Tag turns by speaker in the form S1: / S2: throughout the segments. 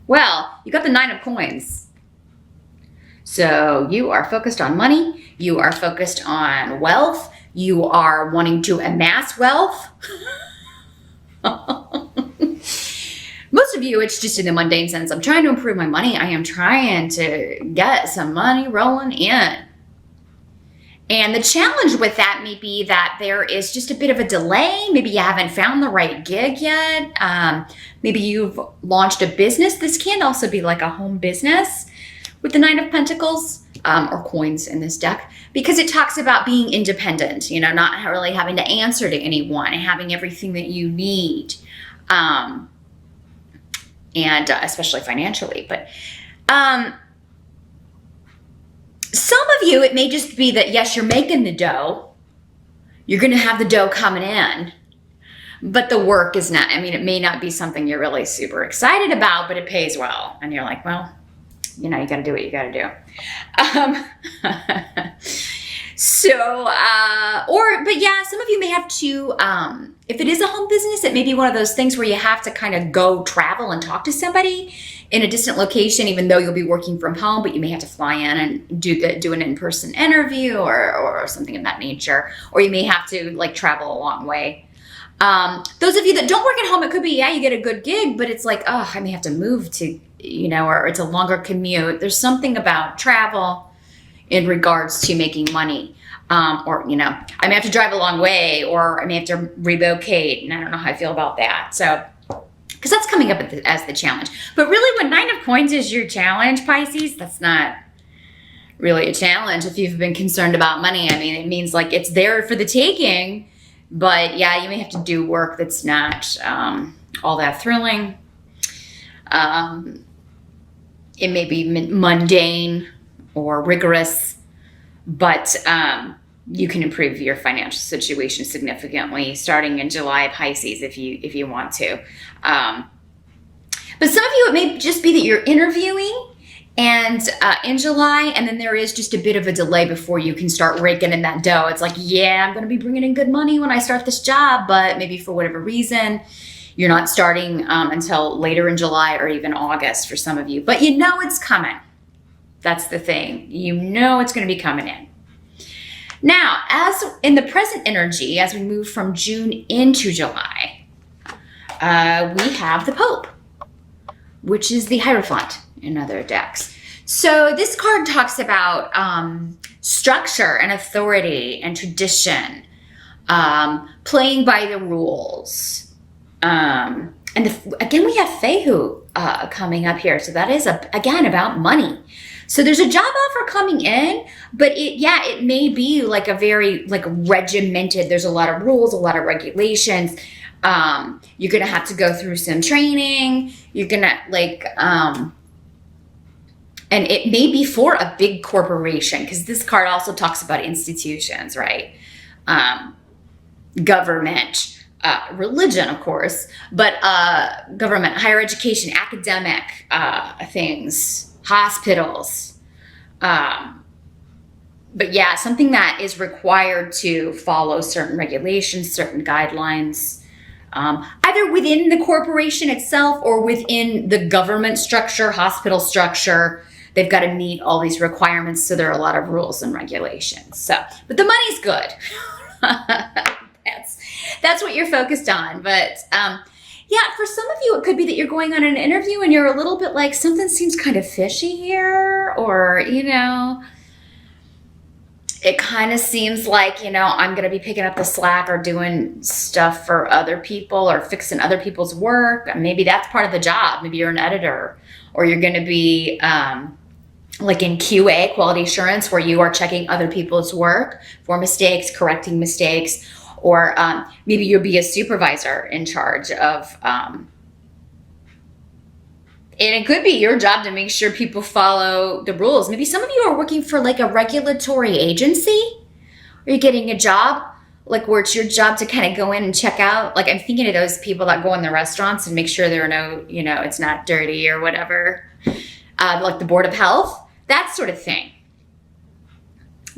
S1: Well, you got the 9 of coins. So you are focused on money. You are focused on wealth. You are wanting to amass wealth. Most of you, it's just in the mundane sense. I'm trying to improve my money. I am trying to get some money rolling in. And the challenge with that may be that there is just a bit of a delay. Maybe you haven't found the right gig yet. Maybe you've launched a business. This can also be like a home business with the 9 of Pentacles, or coins in this deck, because it talks about being independent, not really having to answer to anyone and having everything that you need. And especially financially. But some of you, it may just be that, yes, you're making the dough. You're going to have the dough coming in. But the work is not, it may not be something you're really super excited about, but it pays well. And you're like, well, you got to do what you got to do. But yeah, some of you may have to, if it is a home business, it may be one of those things where you have to kind of go travel and talk to somebody in a distant location, even though you'll be working from home, but you may have to fly in and do an in-person interview or something of that nature. Or you may have to travel a long way. Those of you that don't work at home, it could be, yeah, you get a good gig, but it's like, oh, I may have to move to, or it's a longer commute. There's something about travel in regards to making money. I may have to drive a long way, or I may have to relocate, and I don't know how I feel about that. So, because that's coming up as the challenge. But really, when 9 of coins is your challenge, Pisces, that's not really a challenge if you've been concerned about money. It means it's there for the taking, but yeah, you may have to do work that's not all that thrilling. It may be mundane or rigorous, but you can improve your financial situation significantly starting in July, Pisces, if you want to. But some of you, it may just be that you're interviewing and in July, and then there is just a bit of a delay before you can start raking in that dough. It's like, yeah, I'm going to be bringing in good money when I start this job, but maybe for whatever reason, you're not starting until later in July or even August for some of you. But it's coming. That's the thing. It's going to be coming in. Now, as in the present energy, as we move from June into July, we have the Pope, which is the Hierophant in other decks. So this card talks about structure and authority and tradition, playing by the rules. And again, we have Fehu coming up here. So that is, again, about money. So there's a job offer coming in, but it may be a very regimented. There's a lot of rules, a lot of regulations. You're going to have to go through some training. You're going to and it may be for a big corporation, because this card also talks about institutions, right? Government, religion, of course, but government, higher education, academic things, hospitals. But yeah, something that is required to follow certain regulations, certain guidelines, either within the corporation itself or within the government structure, hospital structure. They've got to meet all these requirements, so there are a lot of rules and regulations. So, but the money's good. That's what you're focused on. But yeah, for some of you, it could be that you're going on an interview and you're a little bit like, something seems kind of fishy here, or it kind of seems like, I'm going to be picking up the slack or doing stuff for other people or fixing other people's work. Maybe that's part of the job. Maybe you're an editor, or you're going to be in QA, quality assurance, where you are checking other people's work for mistakes, correcting mistakes, or maybe you'll be a supervisor in charge of, and it could be your job to make sure people follow the rules. Maybe some of you are working for a regulatory agency, or you're getting a job where it's your job to kind of go in and check out. I'm thinking of those people that go in the restaurants and make sure there are no, it's not dirty or whatever, the Board of Health, that sort of thing.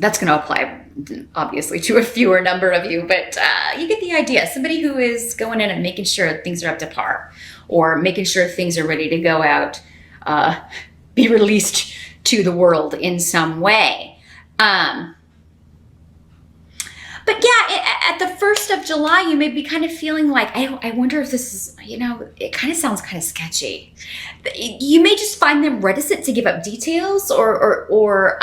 S1: That's going to apply, obviously, to a fewer number of you, but you get the idea. Somebody who is going in and making sure things are up to par, or making sure things are ready to go out be released to the world in some way. But yeah, at the 1st of July, you may be kind of feeling like, I wonder if this is, it kind of sounds kind of sketchy. You may just find them reticent to give up details or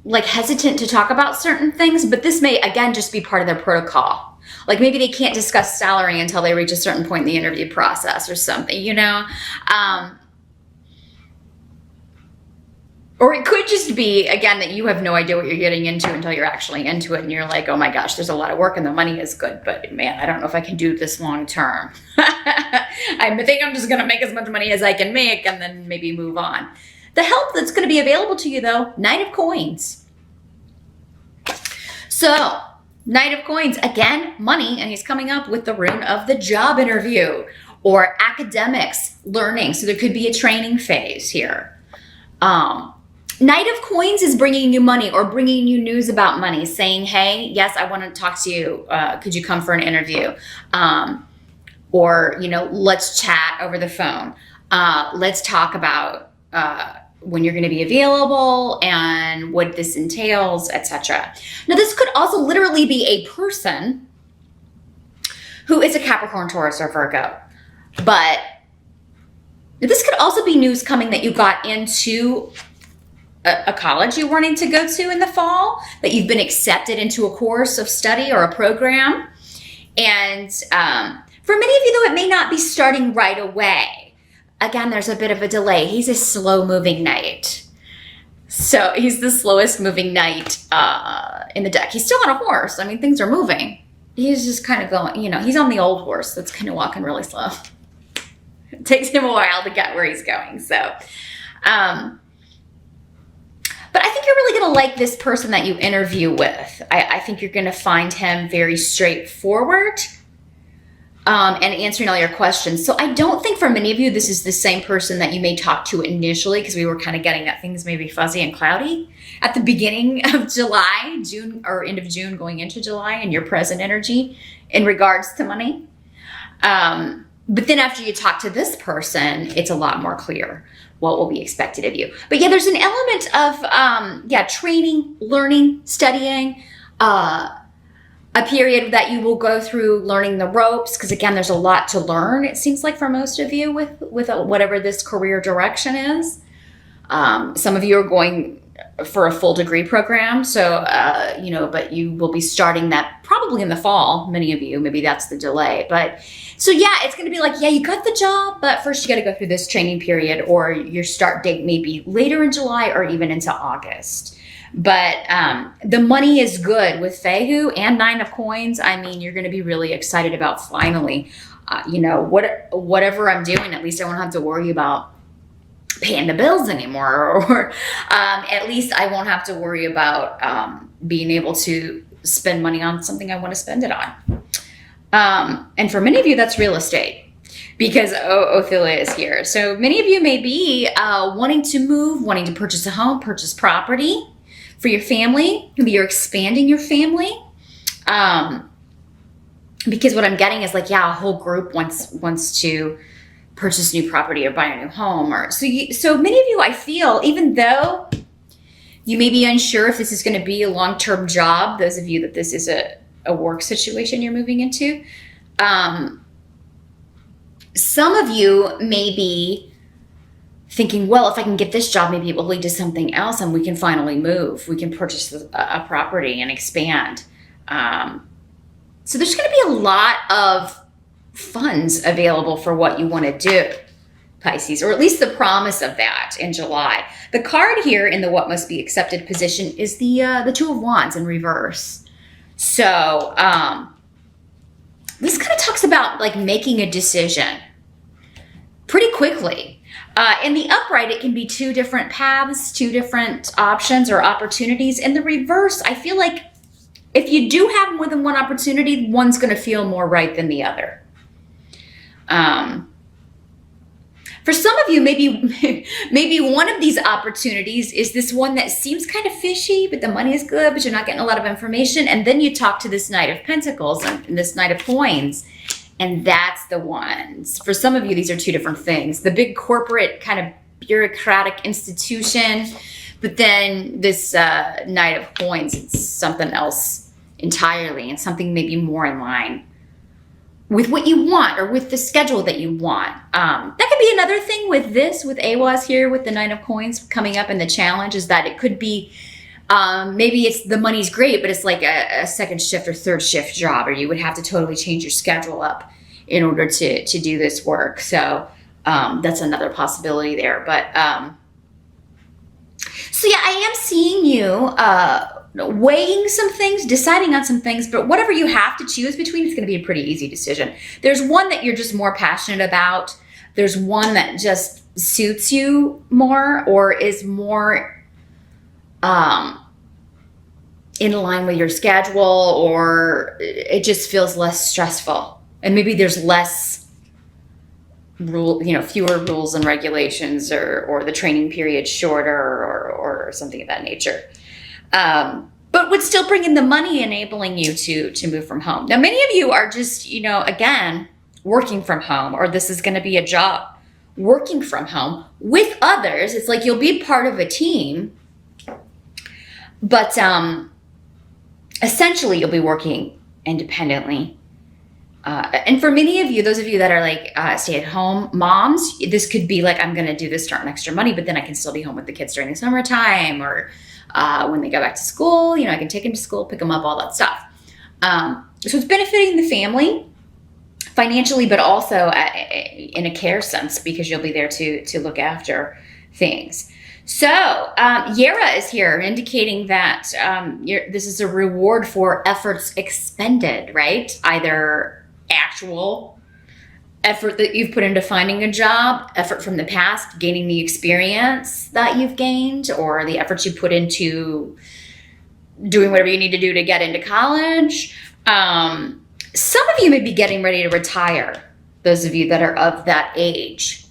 S1: like hesitant to talk about certain things. But this may, again, just be part of their protocol. Like maybe they can't discuss salary until they reach a certain point in the interview process or something, Or it could just be, again, that you have no idea what you're getting into until you're actually into it. And you're like, oh my gosh, there's a lot of work and the money is good. But man, I don't know if I can do this long term. I think I'm just going to make as much money as I can make and then maybe move on. The help that's going to be available to you, though, Knight of Coins. So, Knight of Coins, again, money. And he's coming up with the rune of the job interview or academics, learning. So there could be a training phase here. Knight of Coins is bringing you money or bringing you news about money, saying, hey, yes, I want to talk to you. Could you come for an interview? Or, let's chat over the phone. Let's talk about when you're going to be available and what this entails, etc. Now, this could also literally be a person who is a Capricorn, Taurus, or Virgo. But this could also be news coming that you got into a college you're wanting to go to in the fall, that you've been accepted into a course of study or a program. And for many of you, though, it may not be starting right away. Again, there's a bit of a delay. He's a slow-moving knight. So he's the slowest moving knight in the deck. He's still on a horse. I mean, things are moving. He's just kind of going, he's on the old horse that's kind of walking really slow. It takes him a while to get where he's going. So, but I think you're really going to like this person that you interview with. I think you're going to find him very straightforward and answering all your questions. So I don't think for many of you, this is the same person that you may talk to initially, because we were kind of getting that things may be fuzzy and cloudy at the beginning of July, June, or end of June going into July, and your present energy in regards to money. But then after you talk to this person, it's a lot more clear what will be expected of you. But yeah, there's an element of, training, learning, studying, a period that you will go through learning the ropes. Because again, there's a lot to learn, it seems like, for most of you with whatever this career direction is. Some of you are going for a full degree program. So, but you will be starting that probably in the fall. Many of you, maybe that's the delay. But so yeah, it's going to be like, yeah, you got the job, but first you got to go through this training period, or your start date may be later in July or even into August. But the money is good with Fehu and Nine of Coins. I mean, you're going to be really excited about finally, whatever I'm doing, at least I won't have to worry about paying the bills anymore, or at least I won't have to worry about being able to spend money on something I want to spend it on. And for many of you, that's real estate, because Ophelia is here. So many of you may be wanting to move, wanting to purchase a home, purchase property for your family. Maybe you're expanding your family. Because what I'm getting is like, yeah, a whole group wants to purchase new property or buy a new home. Or so many of you, I feel, even though you may be unsure if this is going to be a long-term job, those of you that this is a work situation you're moving into, some of you may be thinking, well, if I can get this job, maybe it will lead to something else and we can finally move. We can purchase a property and expand. So there's going to be a lot of funds available for what you want to do, Pisces, or at least the promise of that in July. The card here in the what must be accepted position is the Two of Wands in reverse. So this kind of talks about like making a decision pretty quickly. In the upright, it can be two different paths, two different options or opportunities. In the reverse, I feel like if you do have more than one opportunity, one's going to feel more right than the other. For some of you, maybe one of these opportunities is this one that seems kind of fishy, but the money is good, but you're not getting a lot of information. And then you talk to this Knight of Pentacles and this Knight of Coins, And that's the ones. For some of you, these are two different things. The big corporate kind of bureaucratic institution, but then this Knight of Coins, it's something else entirely, and something maybe more in line with what you want or with the schedule that you want. That could be another thing with this, with AWAS here, with the Nine of Coins coming up in the challenge, is that it could be, maybe it's the money's great, but it's like a second shift or third shift job, or you would have to totally change your schedule up in order to do this work. So that's another possibility there. But so yeah, I am seeing you weighing some things, deciding on some things, but whatever you have to choose between, it's going to be a pretty easy decision. There's one that you're just more passionate about. There's one that just suits you more, or is more in line with your schedule, or it just feels less stressful. And maybe there's less fewer rules and regulations, or the training period shorter, or something of that nature. But would still bring in the money, enabling you to move from home. Now, many of you are just, again, working from home, or this is going to be a job working from home with others. It's like you'll be part of a team, but essentially you'll be working independently. And for many of you, those of you that are like stay-at-home moms, this could be like, I'm going to do this to earn extra money, but then I can still be home with the kids during the summertime, or when they go back to school, I can take them to school, pick them up, all that stuff. So it's benefiting the family financially, but also in a care sense, because you'll be there to look after things. So Yera is here, indicating that this is a reward for efforts expended, right? Either actual effort that you've put into finding a job, effort from the past, gaining the experience that you've gained, or the efforts you put into doing whatever you need to do to get into college. Some of you may be getting ready to retire, those of you that are of that age,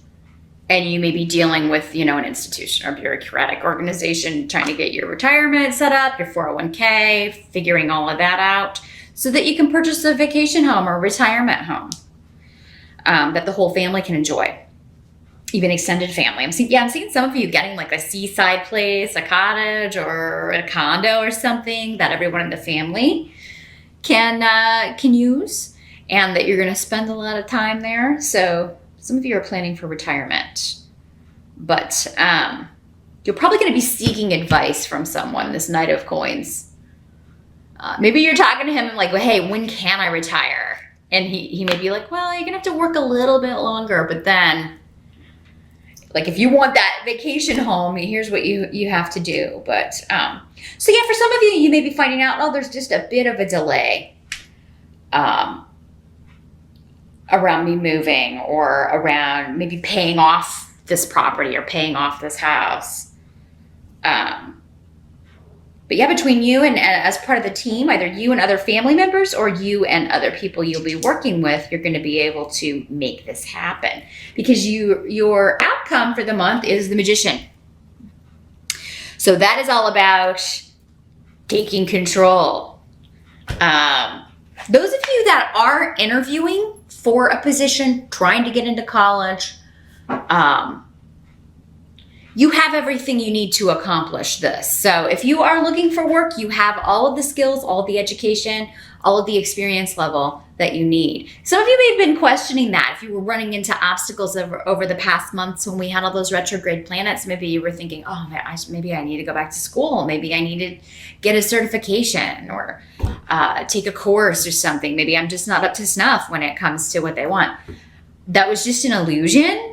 S1: and you may be dealing with, an institution or bureaucratic organization trying to get your retirement set up, your 401k, figuring all of that out so that you can purchase a vacation home or retirement home that the whole family can enjoy, even extended family. I'm seeing some of you getting like a seaside place, a cottage, or a condo or something that everyone in the family can use, and that you're going to spend a lot of time there. So some of you are planning for retirement, but you're probably going to be seeking advice from someone, this Knight of Coins. Maybe you're talking to him and like, well, hey, when can I retire? And he may be like, well, you're going to have to work a little bit longer, but then, like, if you want that vacation home, here's what you have to do. But, so yeah, for some of you, you may be finding out, oh, there's just a bit of a delay around me moving, or around maybe paying off this property or paying off this house. But yeah, between you and as part of the team, either you and other family members, or you and other people you'll be working with, you're going to be able to make this happen, because your outcome for the month is the Magician. So that is all about taking control. Those of you that are interviewing for a position, trying to get into college, you have everything you need to accomplish this. So if you are looking for work, you have all of the skills, all of the education, all of the experience level that you need. Some of you may have been questioning that. If you were running into obstacles over the past months when we had all those retrograde planets, maybe you were thinking, oh, maybe I need to go back to school. Maybe I need to get a certification, or take a course or something. Maybe I'm just not up to snuff when it comes to what they want. That was just an illusion.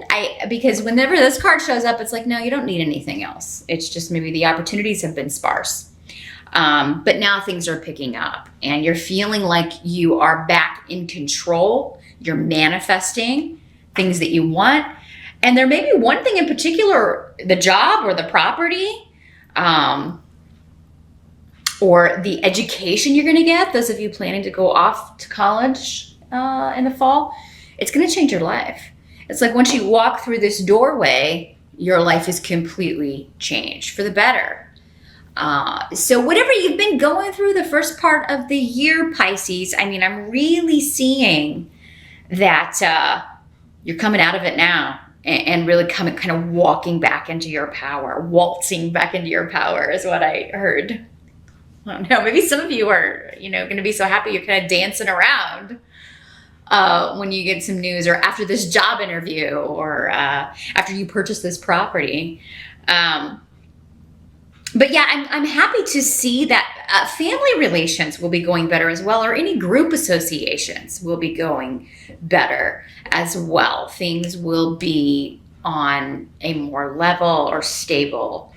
S1: Because whenever this card shows up, it's like, no, you don't need anything else. It's just maybe the opportunities have been sparse. But now things are picking up, and you're feeling like you are back in control. You're manifesting things that you want. And there may be one thing in particular, the job or the property, or the education you're going to get. Those of you planning to go off to college in the fall, it's going to change your life. It's like once you walk through this doorway, your life is completely changed for the better. So whatever you've been going through the first part of the year, Pisces, I'm really seeing that you're coming out of it now and really coming, kind of walking back into your power, waltzing back into your power is what I heard. I don't know. Maybe some of you are, going to be so happy you're kind of dancing around when you get some news, or after this job interview, or after you purchase this property. But yeah, I'm happy to see that family relations will be going better as well, or any group associations will be going better as well. Things will be on a more level or stable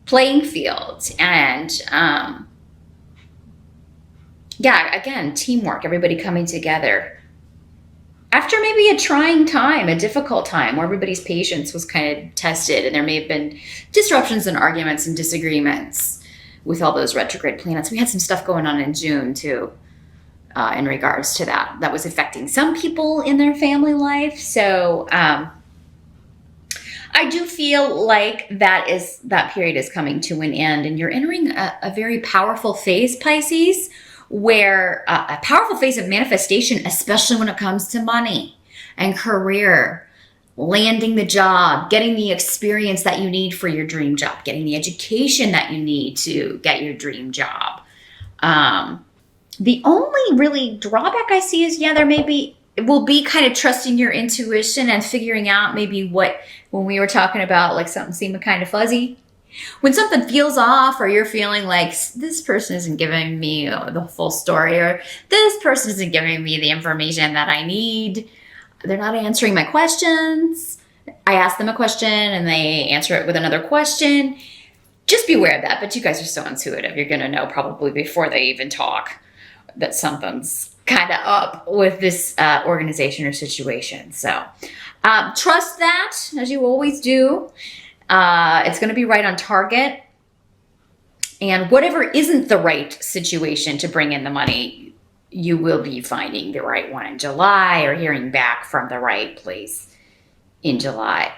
S1: playing field. And yeah, again, teamwork, everybody coming together. After maybe a trying time, a difficult time where everybody's patience was kind of tested, and there may have been disruptions and arguments and disagreements with all those retrograde planets. We had some stuff going on in June too, in regards to that was affecting some people in their family life. So I do feel like that period is coming to an end, and you're entering a very powerful phase, Pisces, where a powerful phase of manifestation, especially when it comes to money and career, landing the job, getting the experience that you need for your dream job, getting the education that you need to get your dream job. The only really drawback I see is, it will be kind of trusting your intuition and figuring out maybe when we were talking about like something seeming kind of fuzzy. When something feels off, or you're feeling like this person isn't giving me the full story, or this person isn't giving me the information that I need, they're not answering my questions. I ask them a question and they answer it with another question. Just be aware of that. But you guys are so intuitive. You're going to know probably before they even talk that something's kind of up with this organization or situation. So trust that, as you always do. It's going to be right on target. And whatever isn't the right situation to bring in the money, you will be finding the right one in July, or hearing back from the right place in July.